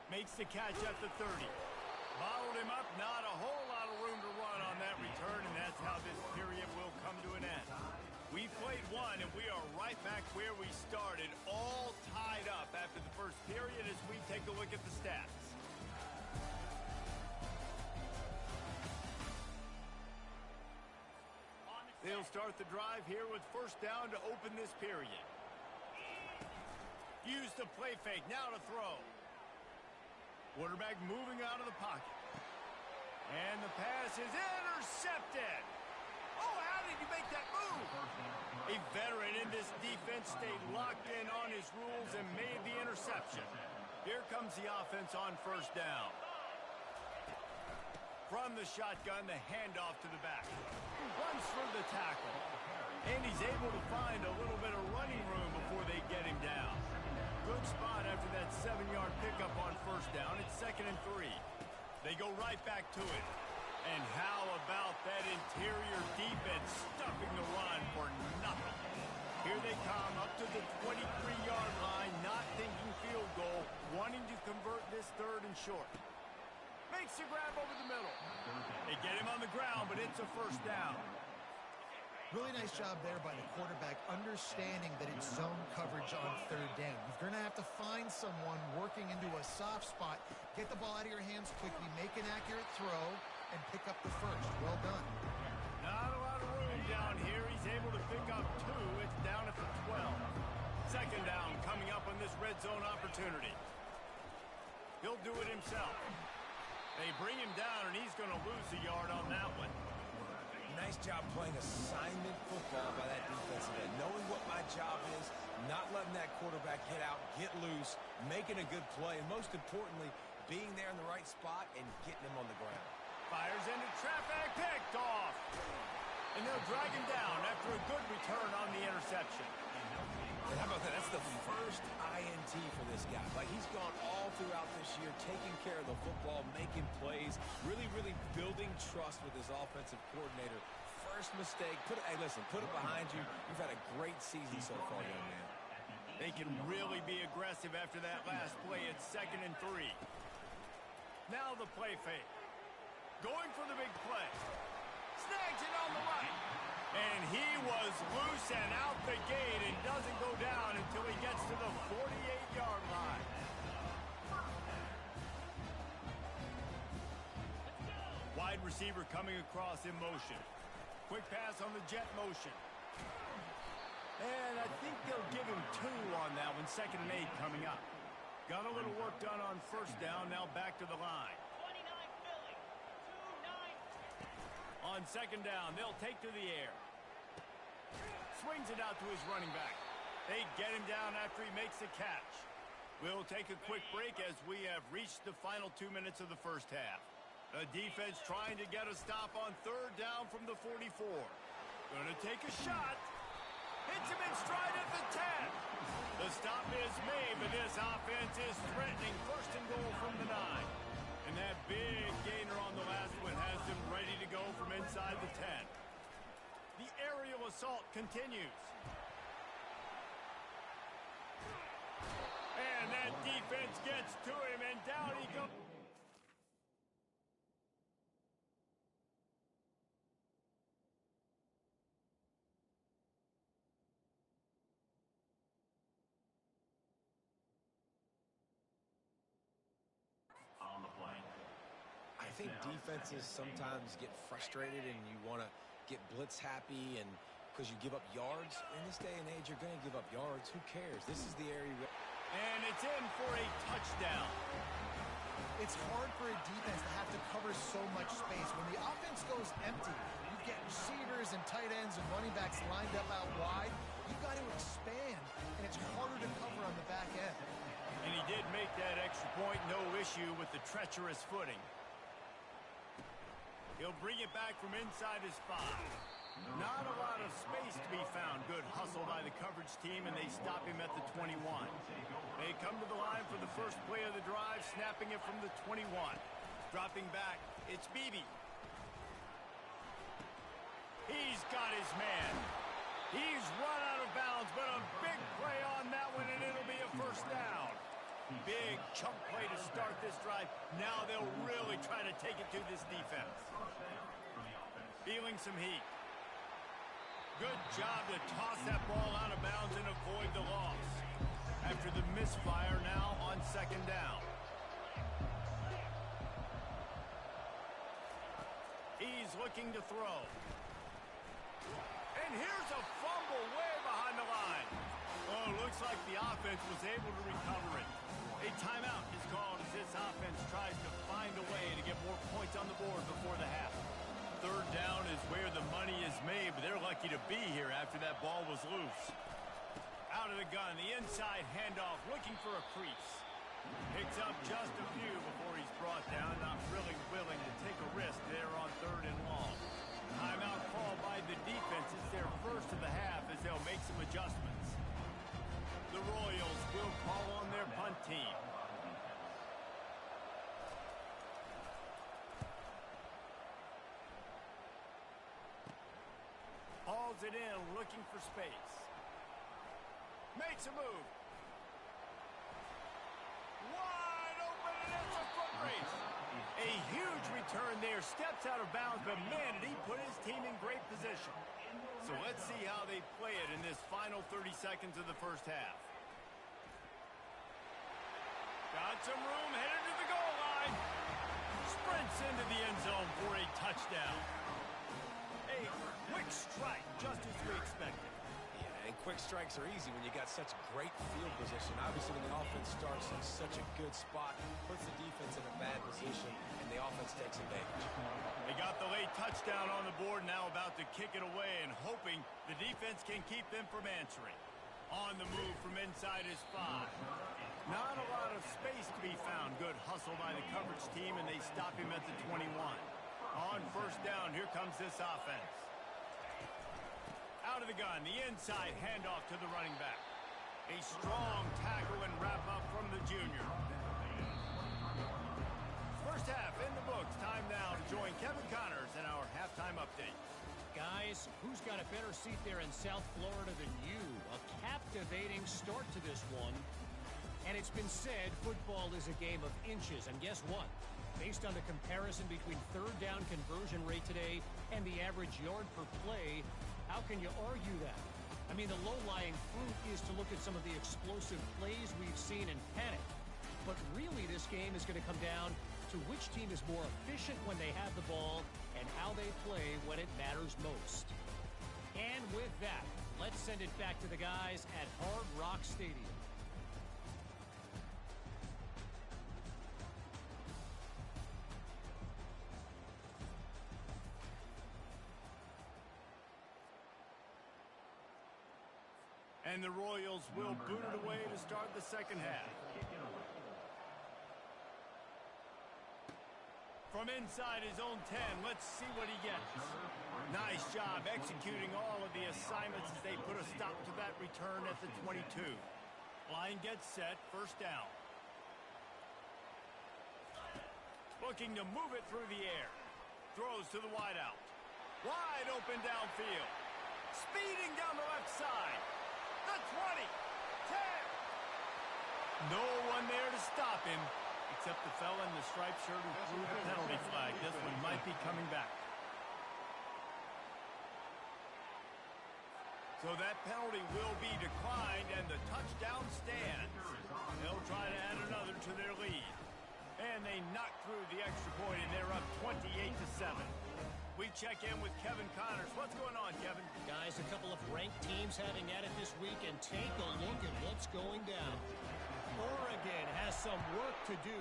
Makes the catch at the 30. Bottled him up. Not a whole lot of room to run on that return, and that's how this period will come to an end. We played one, and we are right back where we started, all tied up after the first period as we take a look at the stats. They'll start the drive here with 1st down to open this period. Use the play fake. Now to throw. Quarterback moving out of the pocket. And the pass is intercepted. Oh, how did he make that move? A veteran in this defense stayed locked in on his rules and made the interception. Here comes the offense on first down. From the shotgun, the handoff to the back. Runs through the tackle. And he's able to find a little bit of running room before they get him down. Good spot after that 7-yard pickup on first down. It's 2nd and 3. They go right back to it. And how about that interior defense stuffing the run for nothing? Here they come up to the 23-yard line, not thinking field goal, wanting to convert this 3rd and short. Makes the grab over the middle. They get him on the ground, but it's a first down. Really nice job there by the quarterback, understanding that it's zone coverage on 3rd down. You're going to have to find someone working into a soft spot, get the ball out of your hands quickly, make an accurate throw, and pick up the first. Well done. Not a lot of room down here. He's able to pick up 2. It's down at the 12. 2nd down coming up on this red zone opportunity. He'll do it himself. They bring him down, and he's going to lose a yard on that one. Nice job playing assignment football by that defensive end. Knowing what my job is, not letting that quarterback get out, get loose, making a good play, and most importantly, being there in the right spot and getting him on the ground. Fires into traffic, picked off. And they'll drag him down after a good return on the interception. And how about that? That's the first INT for this guy. Like, he's gone all throughout this year, taking care of the football, making plays, really, really building trust with his offensive coordinator. First mistake, hey, listen, put it behind you. You've had a great season so far, young man. They can really be aggressive after that last play. It's 2nd and 3. Now the play fake. Going for the big play. Snags it on the right. And he was loose and out the gate and doesn't go down until he gets to the 48-yard line. Wide receiver coming across in motion. Quick pass on the jet motion. And I think they'll give him 2 on that one. 2nd and 8 coming up. Got a little work done on first down. Now back to the line. On 2nd down, they'll take to the air. Swings it out to his running back. They get him down after he makes the catch. We'll take a quick break as we have reached the final 2 minutes of the first half. The defense trying to get a stop on 3rd down from the 44. Gonna take a shot. Hits him in stride at the 10. The stop is made, but this offense is threatening 1st and goal from the 9. And that big gainer on the last one has them ready to go from inside the 10. The aerial assault continues. And that defense gets to him, and down he goes. I think defenses sometimes get frustrated and you want to get blitz happy and because you give up yards. In this day and age, you're going to give up yards. Who cares? This is the area. And it's in for a touchdown. It's hard for a defense to have to cover so much space. When the offense goes empty, you get receivers and tight ends and running backs lined up out wide. You've got to expand, and it's harder to cover on the back end. And he did make that extra point, no issue with the treacherous footing. He'll bring it back from inside his 5. Not a lot of space to be found. Good hustle by the coverage team, and they stop him at the 21. They come to the line for the first play of the drive, snapping it from the 21. Dropping back, it's Beebe. He's got his man. He's run out of bounds, but a big play on that one, and it'll be a first down. Big chunk play to start this drive. Now they'll really try to take it to this defense. Feeling some heat. Good job to toss that ball out of bounds and avoid the loss. After the misfire now on 2nd down. He's looking to throw. And here's a fumble way behind the line. Oh, looks like the offense was able to recover it. A timeout is called as this offense tries to find a way to get more points on the board before the half. Third down is where the money is made, but they're lucky to be here after that ball was loose. Out of the gun, the inside handoff, looking for a crease. Picks up just a few before he's brought down, not really willing to take a risk there on 3rd and long. Timeout call by the defense. It's their first of the half as they'll make some adjustments. The Royals will call on their punt team. Hauls it in, looking for space. Makes a move. Wide open, and it's a foot race. A huge return there. Steps out of bounds, but man, did he put his team in great position. So let's see how they play it in this final 30 seconds of the first half. Got some room, headed to the goal line. Sprints into the end zone for a touchdown. A quick strike, just as we expected. Yeah, and quick strikes are easy when you got such great field position. Obviously, when the offense starts in such a good spot, puts the defense in a bad position, and the offense takes advantage. They got the late touchdown on the board, now about to kick it away and hoping the defense can keep them from answering. On the move from inside his 5. Not a lot of space to be found. Good hustle by the coverage team, and they stop him at the 21. On 1st down, here comes this offense. Out of the gun, the inside handoff to the running back. A strong tackle and wrap up from the junior. First half in the books. Time now to join Kevin Connors in our halftime update. Guys, who's got a better seat there in South Florida than you? A captivating start to this one. And it's been said football is a game of inches. And guess what? Based on the comparison between 3rd down conversion rate today and the average yard per play, how can you argue that? I mean, the low-lying fruit is to look at some of the explosive plays we've seen and panic. But really, this game is going to come down to which team is more efficient when they have the ball and how they play when it matters most. And with that, let's send it back to the guys at Hard Rock Stadium. And the Royals will boot it away to start the second half. From inside his own 10, let's see what he gets. Nice job executing all of the assignments as they put a stop to that return at the 22. Line gets set, 1st down. Looking to move it through the air. Throws to the wideout. Wide open downfield. Speeding down the left side. The 20, 10. No one there to stop him, except the fella in the striped shirt who threw the penalty flag. This one might be coming back. So that penalty will be declined, and the touchdown stands. They'll try to add another to their lead. And they knock through the extra point, and they're up 28-7. We check in with Kevin Connors. What's going on, Kevin? Guys, a couple of ranked teams having at it this week, and take a look at what's going down. Oregon has some work to do,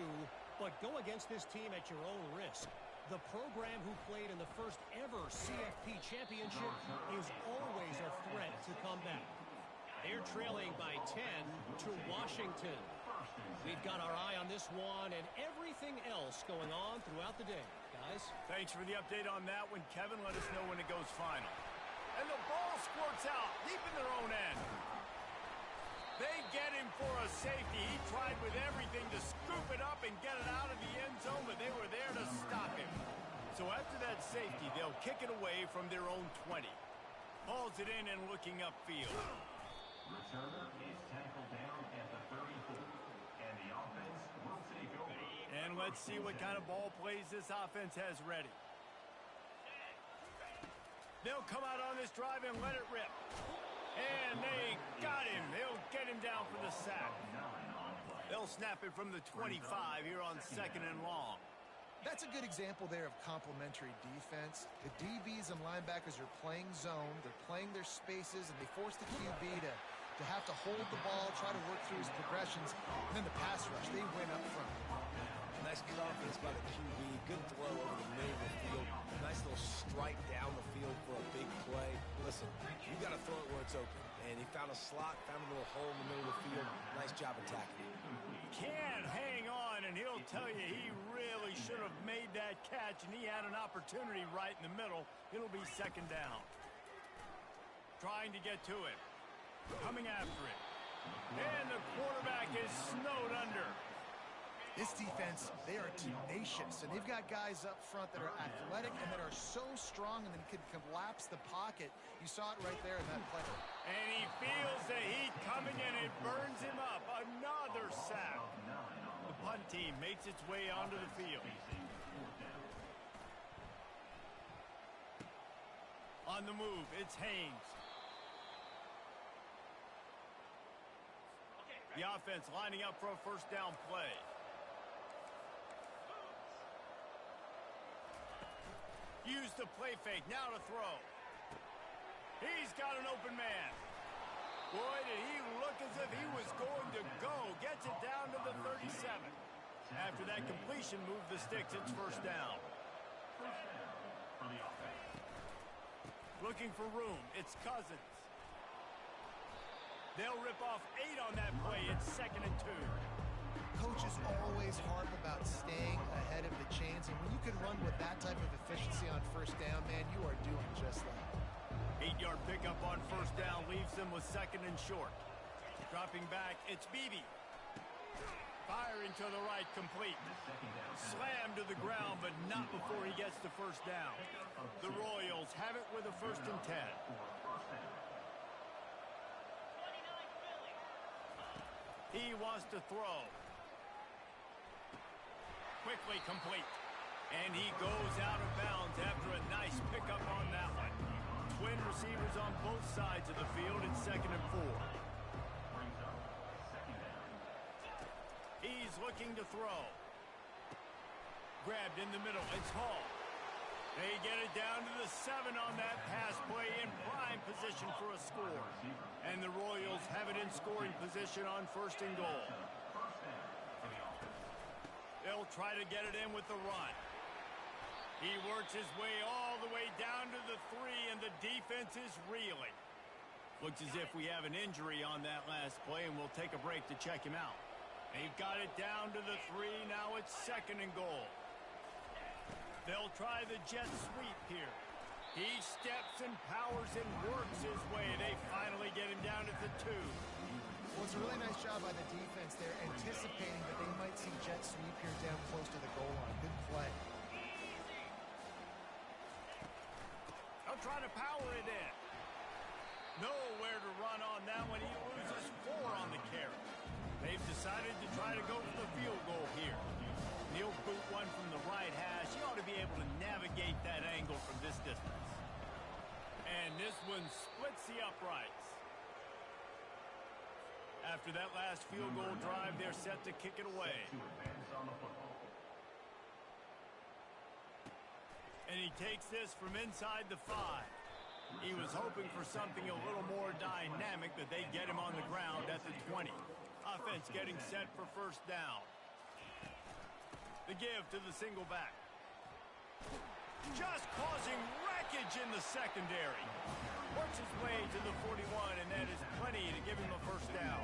but go against this team at your own risk. The program who played in the first ever CFP championship is always a threat to come back. They're trailing by 10 to Washington. We've got our eye on this one and everything else going on throughout the day. Guys, thanks for the update on that one, Kevin. Let us know when it goes final. And the ball squirts out deep in their own end. They get him for a safety. He tried with everything to scoop it up and get it out of the end zone, but they were there to stop him. So after that safety, they'll kick it away from their own 20. Hauls it in and looking upfield. Returner is tackled down at the 34, and the offense will take over. And let's see what kind of ball plays this offense has ready. They'll come out on this drive and let it rip. And they got him. They'll get him down for the sack. They'll snap it from the 25 here on 2nd and long. That's a good example there of complementary defense. The DBs and linebackers are playing zone. They're playing their spaces, and they force the QB to to have to hold the ball, try to work through his progressions, and then the pass rush, they win up front. Nice confidence by the QB. Good throw over the middle of the field. Nice little strike down the field for a big play. Listen, you got to throw it where it's open. And he found a slot, found a little hole in the middle of the field. Nice job attacking it. Can't hang on, and he'll tell you he really should have made that catch, and he had an opportunity right in the middle. It'll be second down. Trying to get to it. Coming after it. And the quarterback is snowed under. This defense, they are tenacious, and they've got guys up front that are athletic and that are so strong and then can collapse the pocket. You saw it right there in that play. And he feels the heat coming, and it burns him up. Another sack. The punt team makes its way onto the field. On the move, it's Haynes. The offense lining up for a first down play. Use the play fake, now to throw. He's got an open man. Boy, did he look as if he was going to go. Gets it down to the 37. After that completion, move the sticks, it's first down. Looking for room, it's Cousins. They'll rip off 8 on that play, it's 2nd and 2. Coaches always harp about staying ahead of the chains, and when you can run with that type of efficiency on first down, man, you are doing just that. 8-yard pickup on first down leaves them with 2nd and short. Dropping back, it's Beebe. Firing to the right, complete. Slammed to the ground, but not before he gets to first down. The Royals have it with a 1st and 10. He wants to throw. Quickly complete. And he goes out of bounds after a nice pickup on that one. Twin receivers on both sides of the field. It's 2nd and 4. He's looking to throw. Grabbed in the middle. It's Hall. They get it down to the 7 on that pass play, in prime position for a score. And the Royals have it in scoring position on 1st and goal. They'll try to get it in with the run. He works his way all the way down to the 3, and the defense is reeling. Looks as if we have an injury on that last play, and we'll take a break to check him out. They've got it down to the 3. Now it's 2nd and goal. They'll try the jet sweep here. He steps and powers and works his way. They finally get him down at the 2. Well, it's a really nice job by the defense there, anticipating that they might see jet sweep here down close to the goal line. Good play. They'll try to power it in. Nowhere to run on that one. He loses 4 on the carry. They've decided to try to go for the field goal here. He'll boot one from the right hash. He ought to be able to navigate that angle from this distance. And this one splits the uprights. After that last field goal drive, they're set to kick it away. And he takes this from inside the 5. He was hoping for something a little more dynamic, but they get him on the ground at the 20. Offense getting set for first down. The give to the single back. Just causing wreckage in the secondary. Works his way to the 41, and that is plenty to give him a first down.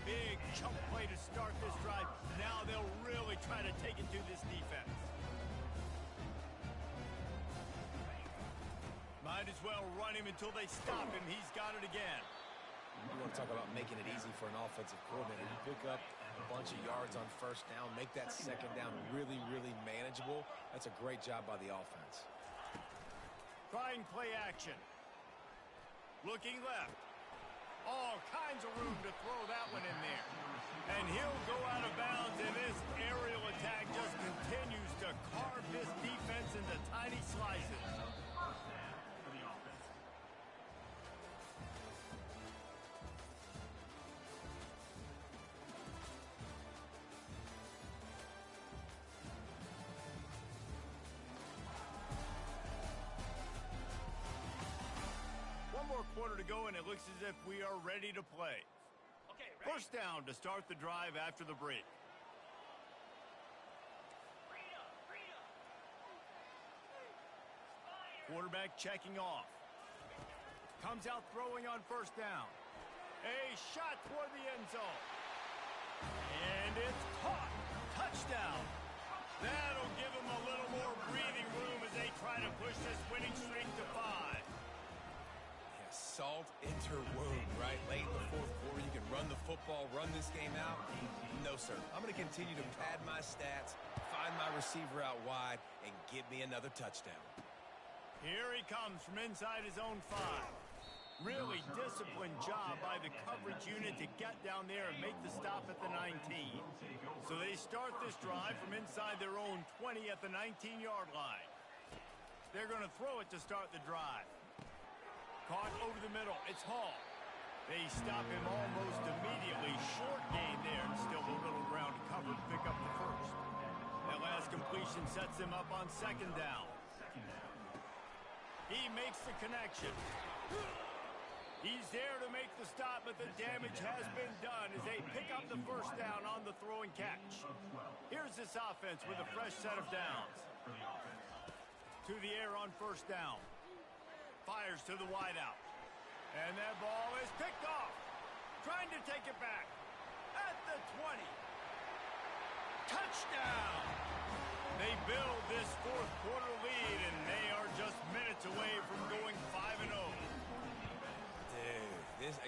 Big chunk play to start this drive. Now they'll really try to take it to this defense. Might as well run him until they stop him. He's got it again. You want to talk about making it easy for an offensive coordinator. You pick up a bunch of yards on first down, make that second down really, really manageable. That's a great job by the offense. Trying play action. Looking left. All kinds of room to throw that one in there. And he'll go out of bounds, and this aerial attack just continues to carve this defense into tiny slices. fourth quarter to go, and it looks as if we are ready to play. Okay, ready? First down to start the drive after the break. Quarterback checking off. Comes out throwing on first down. A shot toward the end zone. And it's caught. Touchdown. That'll give them a little more breathing room as they try to push this winning streak to 5. Yeah, salt into wound, right? Late in the fourth quarter, you can run the football, run this game out. No, sir. I'm going to continue to pad my stats, find my receiver out wide, and give me another touchdown. Here he comes from inside his own 5. Really disciplined job by the coverage unit to get down there and make the stop at the 19. So they start this drive from inside their own 20 at the 19-yard line. They're going to throw it to start the drive. Caught over the middle. It's Hall. They stop him almost immediately. Short gain there and still a little ground to cover to pick up the first. That last completion sets him up on second down. He makes the connection. He's there to make the stop, but the damage has been done as they pick up the first down on the throw and catch. Here's this offense with a fresh set of downs. To the air on first down. Fires to the wideout. And that ball is picked off. Trying to take it back. At the 20. Touchdown! They build this fourth quarter lead, and they are just minutes away from going 5-0.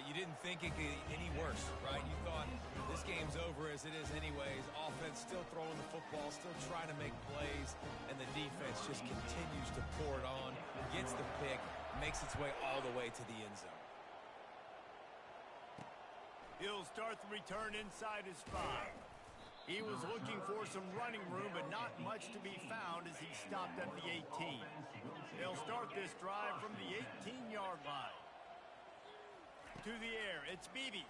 You didn't think it could get any worse, right? You thought this game's over as it is anyways. Offense still throwing the football, still trying to make plays, and the defense just continues to pour it on, gets the pick, makes its way all the way to the end zone. He'll start the return inside his 5. He was looking for some running room, but not much to be found as he stopped at the 18. They'll start this drive from the 18-yard line. To the air, it's Beebe.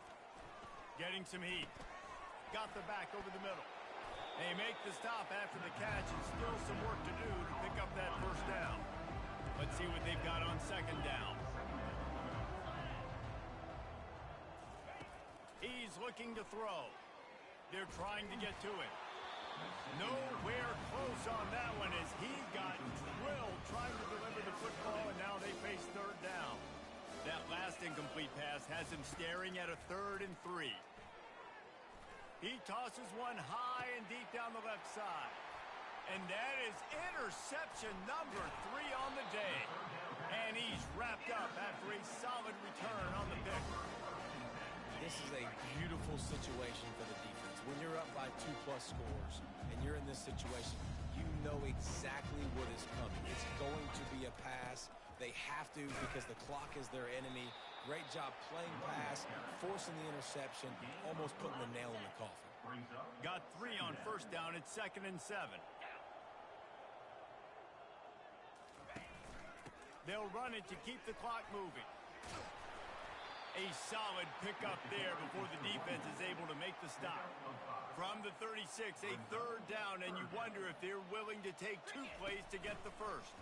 Getting some heat. Got the back over the middle. They make the stop after the catch and still some work to do to pick up that first down. Let's see what they've got on second down. He's looking to throw. They're trying to get to him. Nowhere close on that one as he got drilled trying to deliver the football, and now they face third down. That last incomplete pass has him staring at a 3rd and 3. He tosses one high and deep down the left side. And that is interception number 3 on the day. And he's wrapped up after a solid return on the pick. This is a beautiful situation for the defense. When you're up by 2+ scores and you're in this situation, you know exactly what is coming. It's going to be a pass. They have to because the clock is their enemy. Great job playing pass, forcing the interception, almost putting the nail in the coffin. Got 3 on first down. It's 2nd and 7. They'll run it to keep the clock moving. A solid pickup there before the defense is able to make the stop. From the 36, a 3rd down, and you wonder if they're willing to take 2 plays to get the first.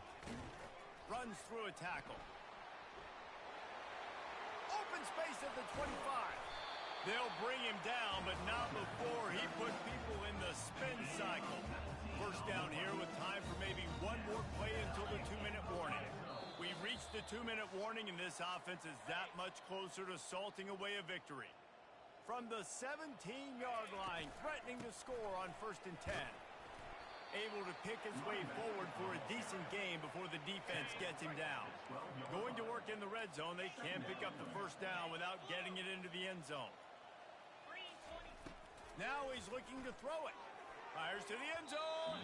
Runs through a tackle. Open space at the 25. They'll bring him down, but not before he put people in the spin cycle. First down here with time for maybe one more play until the 2-minute warning. We've reached the 2-minute warning, and this offense is that much closer to salting away a victory. From the 17-yard line, threatening to score on 1st and 10. Able to pick his way forward for a decent game before the defense gets him down. Going to work in the red zone, they can pick up the first down without getting it into the end zone. Now he's looking to throw it. Fires to the end zone.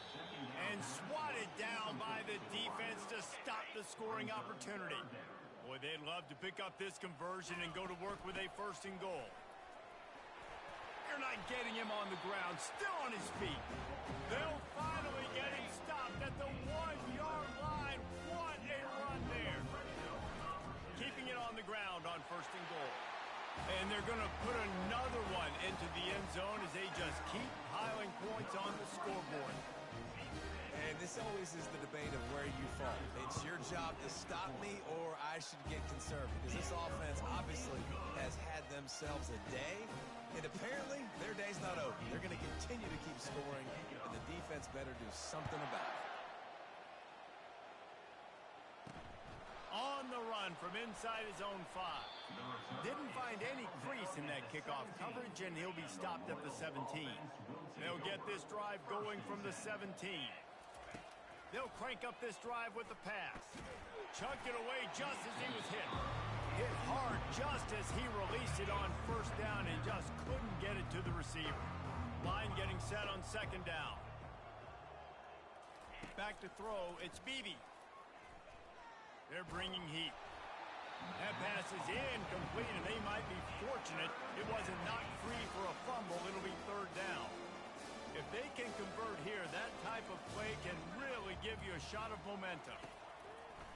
And swatted down by the defense to stop the scoring opportunity. Boy, they'd love to pick up this conversion and go to work with a 1st and goal. They're not getting him on the ground, still on his feet. They'll finally get him stopped at the 1-yard line. What a run there. Keeping it on the ground on 1st and goal. And they're going to put another one into the end zone as they just keep piling points on the scoreboard. And this always is the debate of where you fall. It's your job to stop me or I should get concerned because this offense obviously has had themselves a day, and apparently their day's not over. They're going to continue to keep scoring, and the defense better do something about it. On the run from inside his own 5. Didn't find any crease in that kickoff coverage, and he'll be stopped at the 17. They'll get this drive going from the 17. They'll crank up this drive with the pass. Chuck it away just as he was hit. Hit hard just as he released it on first down and just couldn't get it to the receiver. Line getting set on second down. Back to throw, it's Beebe. They're bringing heat. That pass is incomplete, and they might be fortunate it wasn't knocked free for a fumble. It'll be third down. If they can convert here, that type of play can really give you a shot of momentum.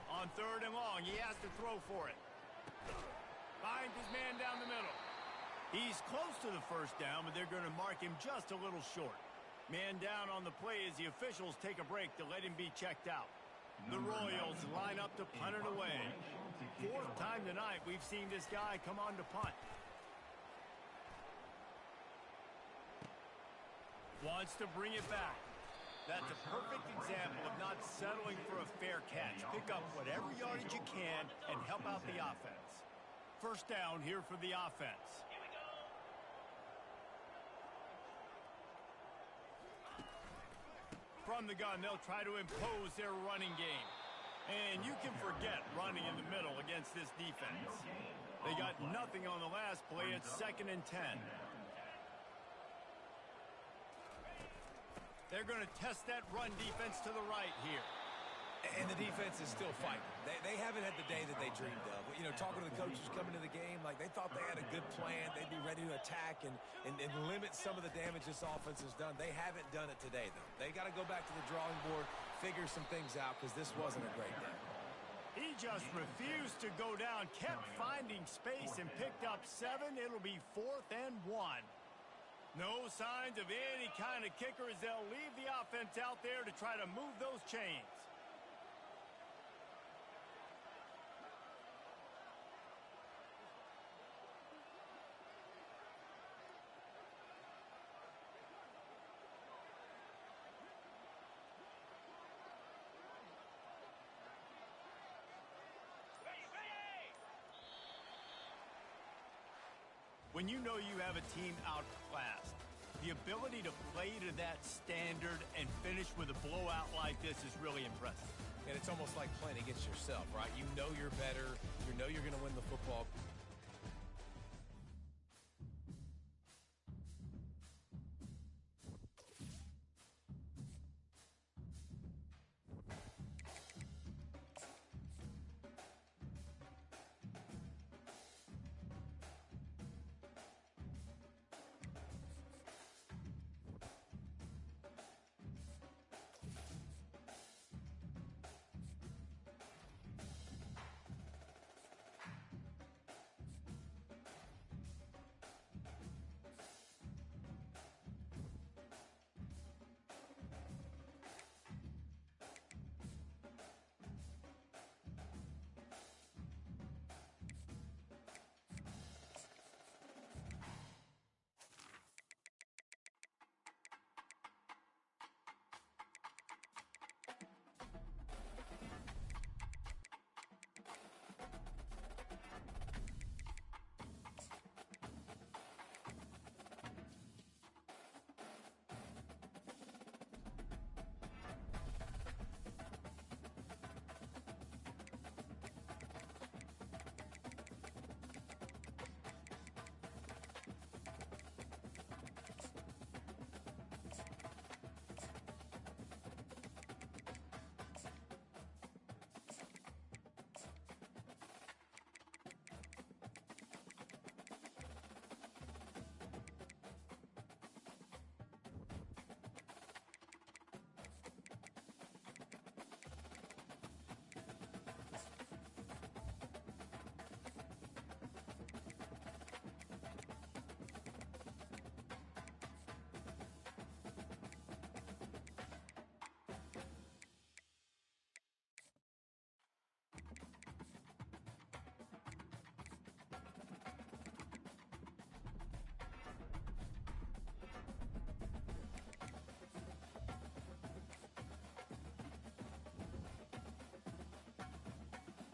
On third and long, he has to throw for it. Finds his man down the middle. He's close to the first down, but they're going to mark him just a little short. Man down on the play as the officials take a break to let him be checked out. The Royals line up to punt it away. Fourth time tonight we've seen this guy come on to punt. Wants to bring it back. That's a perfect example of not settling for a fair catch. Pick up whatever yardage you can and help out the offense. First down here for the offense. From the gun, they'll try to impose their running game. And you can forget running in the middle against this defense. They got nothing on the last play. It's 2nd and 10. They're going to test that run defense to the right here. And the defense is still fighting. They haven't had the day that they dreamed of. You know, talking to the coaches coming to the game, like they thought they had a good plan. They'd be ready to attack and limit some of the damage this offense has done. They haven't done it today, though. They got to go back to the drawing board, figure some things out, because this wasn't a great day. He just refused to go down, kept finding space, and picked up 7. It'll be 4th and 1. No signs of any kind of kicker as they'll leave the offense out there to try to move those chains. When you know you have a team outclassed, the ability to play to that standard and finish with a blowout like this is really impressive. And it's almost like playing against yourself, right? You know you're better. You know you're going to win the football